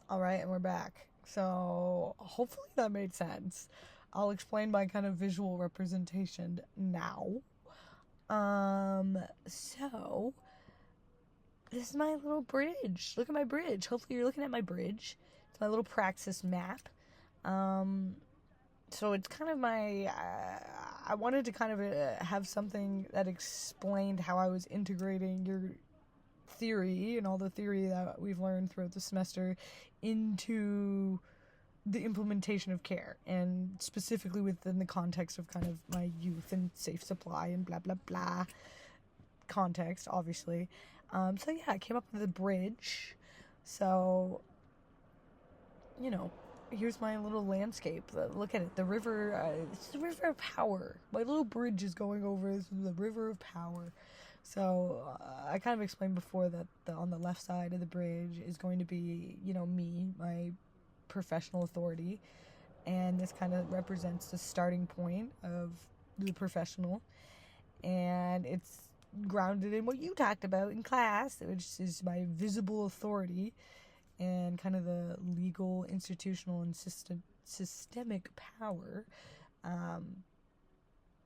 All right, and we're back. So hopefully that made sense. I'll explain my kind of visual representation now. So this is my little bridge. Look at my bridge. Hopefully you're looking at my bridge. It's my little praxis map. So it's kind of I wanted to kind of have something that explained how I was integrating your theory and all the theory that we've learned throughout the semester into the implementation of care, and specifically within the context of kind of my youth and safe supply and blah blah blah context, obviously. So yeah, I came up with a bridge. So, here's my little landscape. Look at it. The river, it's the river of power. My little bridge is going over the river of power. So I kind of explained before that on the left side of the bridge is going to be, me, my professional authority. And this kind of represents the starting point of the professional. And it's grounded in what you talked about in class, which is my visible authority and kind of the legal, institutional, and systemic power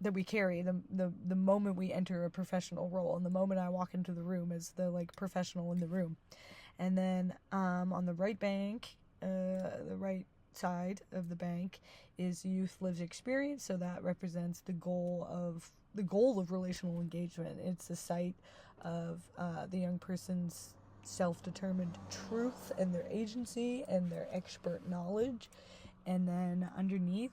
that we carry the moment we enter a professional role, and the moment I walk into the room as the professional in the room. And then on the right bank, the right side of the bank is youth lived experience. So that represents the goal of relational engagement. It's the site of the young person's self-determined truth and their agency and their expert knowledge. And then underneath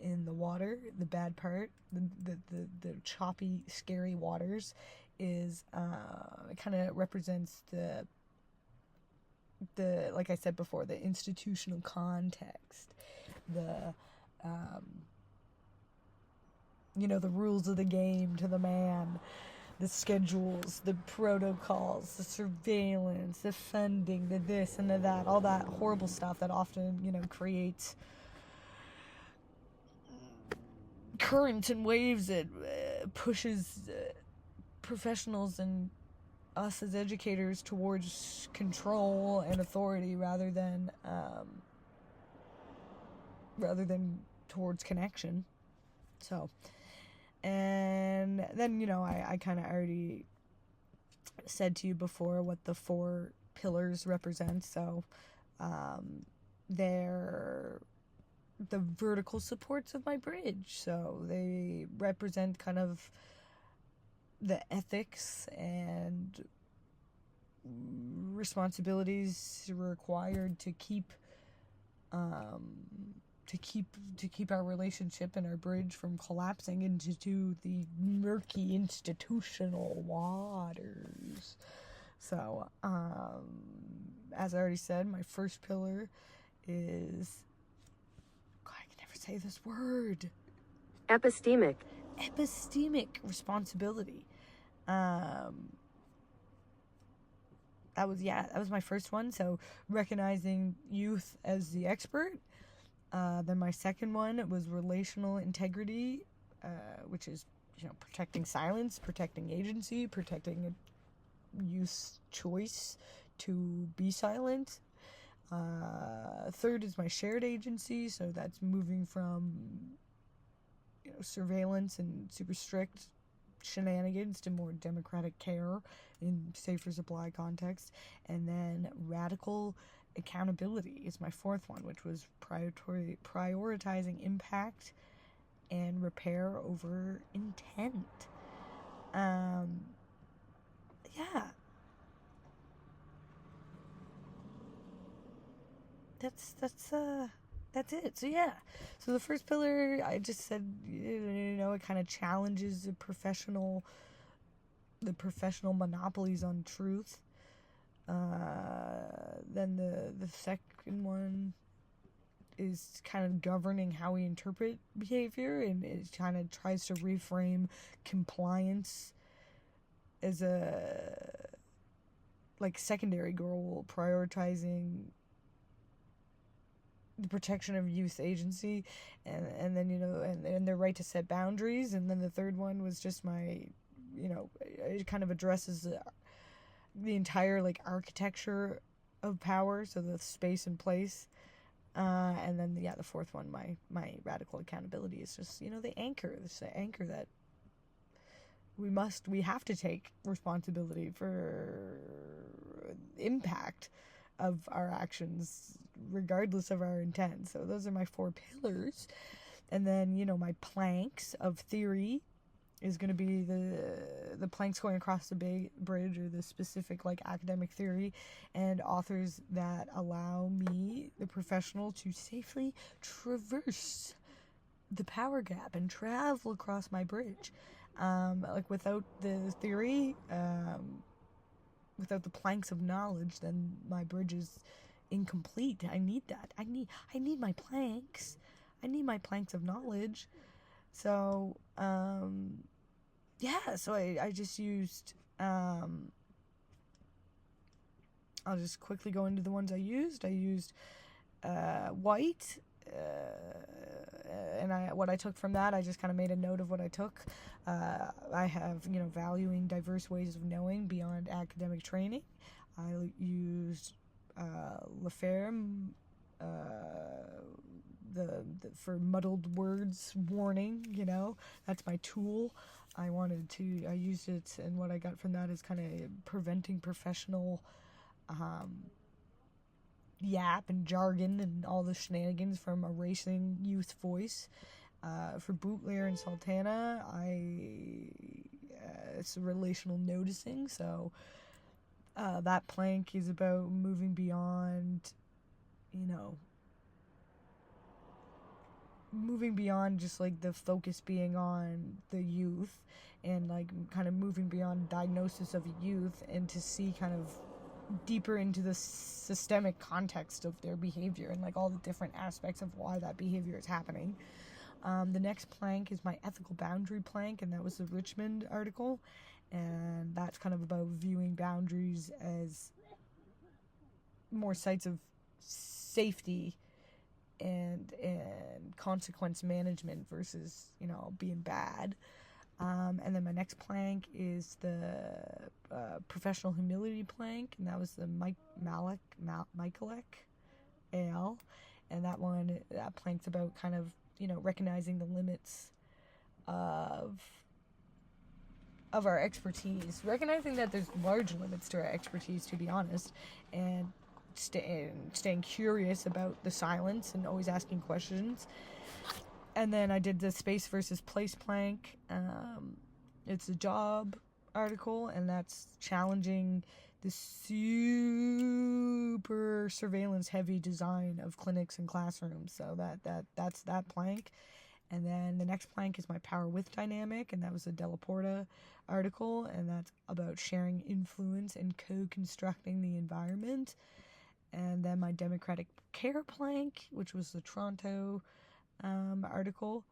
in the water, the bad part, the choppy, scary waters, is it kind of represents the like I said before, the institutional context, the the rules of the game to the man, the schedules, the protocols, the surveillance, the funding, the this and the that, all that horrible stuff that often, creates currents and waves that pushes professionals and us as educators towards control and authority rather than towards connection. So, and then, I kind of already said to you before what the 4 pillars represent. So, they're the vertical supports of my bridge. So they represent kind of the ethics and responsibilities required to keep our relationship and our bridge from collapsing into the murky institutional waters. So, as I already said, my first pillar is, God, I can never say this word. Epistemic responsibility. That was my first one. So recognizing youth as the expert. Then my second one was relational integrity, which is, protecting silence, protecting agency, protecting youth's choice to be silent. Third is my shared agency. So that's moving from, surveillance and super strict shenanigans to more democratic care in safer supply context. And then radical accountability is my fourth one, which was prioritizing impact and repair over intent. That's it. So yeah. So the first pillar, I just said, it kind of challenges the professional monopolies on truth. Then the second one is kind of governing how we interpret behavior, and it kind of tries to reframe compliance as a secondary goal, prioritizing the protection of youth agency, and then and their right to set boundaries. And then the third one was just my, it kind of addresses the entire architecture of power, so the space and place. And then the fourth one, my radical accountability, is just the anchor. It's the anchor that we have to take responsibility for impact of our actions, regardless of our intent. So those are my 4 pillars. And then my planks of theory is going to be the planks going across the big bridge, or the specific academic theory and authors that allow me, the professional, to safely traverse the power gap and travel across my bridge. Without the theory, without the planks of knowledge, then my bridge is incomplete. I need that. I need my planks. I need my planks of knowledge. So, so I just used, I'll just quickly go into the ones I used. I used white, and what I took from that, I just kind of made a note of what I took. I have, valuing diverse ways of knowing beyond academic training. I used Laferme, the for muddled words warning, that's my tool. I used it, and what I got from that is kind of preventing professional yap and jargon and all the shenanigans from erasing youth voice. For Bootlayer and Sultana, it's relational noticing. So that plank is about moving beyond, just the focus being on the youth, and kind of moving beyond diagnosis of youth, and to see kind of deeper into the systemic context of their behavior and all the different aspects of why that behavior is happening. The next plank is my ethical boundary plank, and that was the Richmond article, and that's kind of about viewing boundaries as more sites of safety and consequence management versus being bad. And then my next plank is the professional humility plank, and that was the Michalek AL, and that plank's about kind of recognizing the limits of our expertise, recognizing that there's large limits to our expertise, to be honest, and staying curious about the silence and always asking questions. And then I did the space versus place plank. It's a job article, and that's challenging the super surveillance heavy design of clinics and classrooms. So that's that plank. And then the next plank is my power with dynamic, and that was a Della Porta article, and that's about sharing influence and co-constructing the environment. And then my democratic care plank, which was the Toronto article,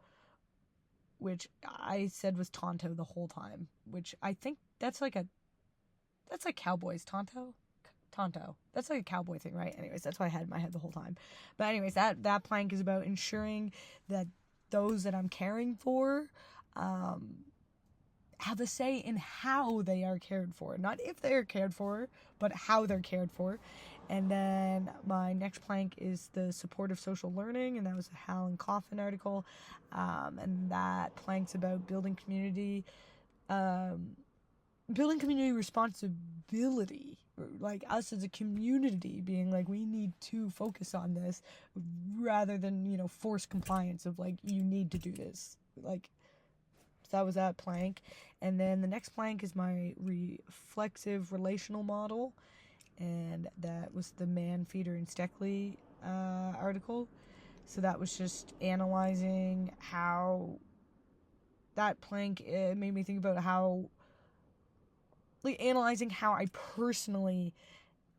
which I said was Tonto the whole time, which I think that's like Cowboys. Tonto. That's like a cowboy thing, right? Anyways, that's what I had in my head the whole time. But anyways, that plank is about ensuring that those that I'm caring for have a say in how they are cared for. Not if they're cared for, but how they're cared for. And then my next plank is the supportive social learning, and that was a Hal and Coffin article. And that plank's about building community responsibility, like us as a community being we need to focus on this rather than force compliance of you need to do this. So that was that plank. And then the next plank is my reflexive relational model, and that was the Man, Feeder, and Steckley article. So that was just analyzing how that plank made me think about how analyzing how I personally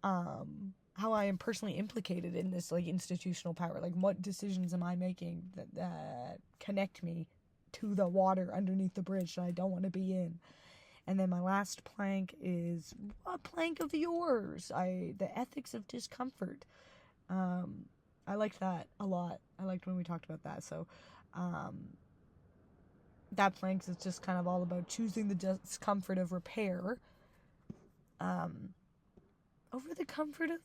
how I am personally implicated in this institutional power. What decisions am I making that connect me to the water underneath the bridge that I don't want to be in. And then my last plank is a plank of yours. The ethics of discomfort. I liked that a lot. I liked when we talked about that. So that plank is just kind of all about choosing the discomfort of repair over the comfort of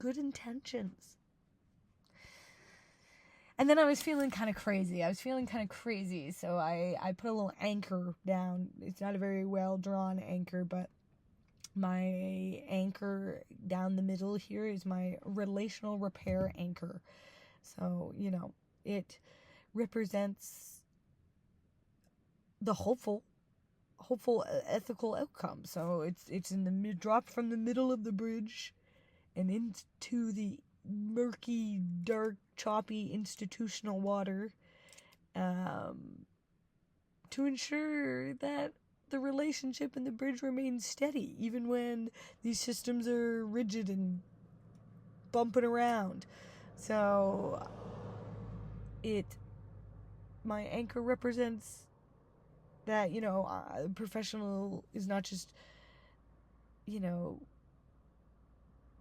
good intentions. And then I was feeling kind of crazy. So I put a little anchor down. It's not a very well drawn anchor, but my anchor down the middle here is my relational repair anchor. So, it represents the hopeful ethical outcome. So it's in the drop from the middle of the bridge and into the murky, dark, choppy institutional water, to ensure that the relationship in the bridge remains steady, even when these systems are rigid and bumping around. So my anchor represents that, a professional is not just,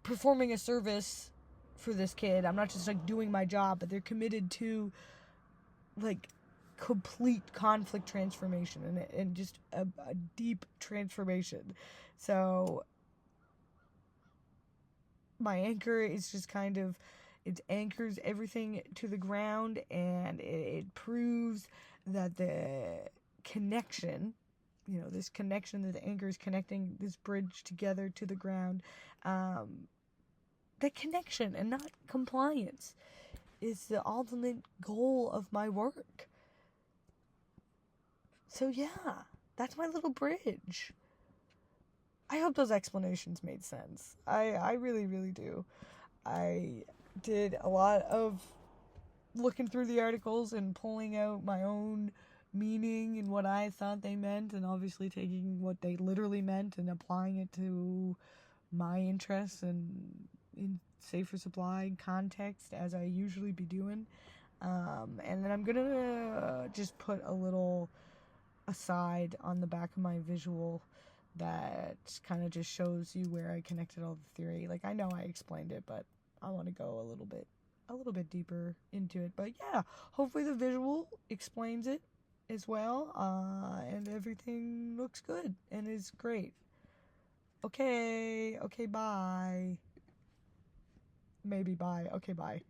performing a service for this kid. I'm not just doing my job, but they're committed to complete conflict transformation and just a deep transformation. So my anchor is just it anchors everything to the ground, and it proves that the connection, this connection that the anchor is connecting this bridge together to the ground, the connection and not compliance is the ultimate goal of my work. So yeah, that's my little bridge. I hope those explanations made sense. I really, really do. I did a lot of looking through the articles and pulling out my own meaning and what I thought they meant, and obviously taking what they literally meant and applying it to my interests and in safer supply context, as I usually be doing. And then I'm gonna just put a little aside on the back of my visual that kind of just shows you where I connected all the theory. I know I explained it, but I want to go a little bit deeper into it. But yeah, hopefully the visual explains it as well, and everything looks good and is great. Okay, bye. Maybe bye. Okay, bye.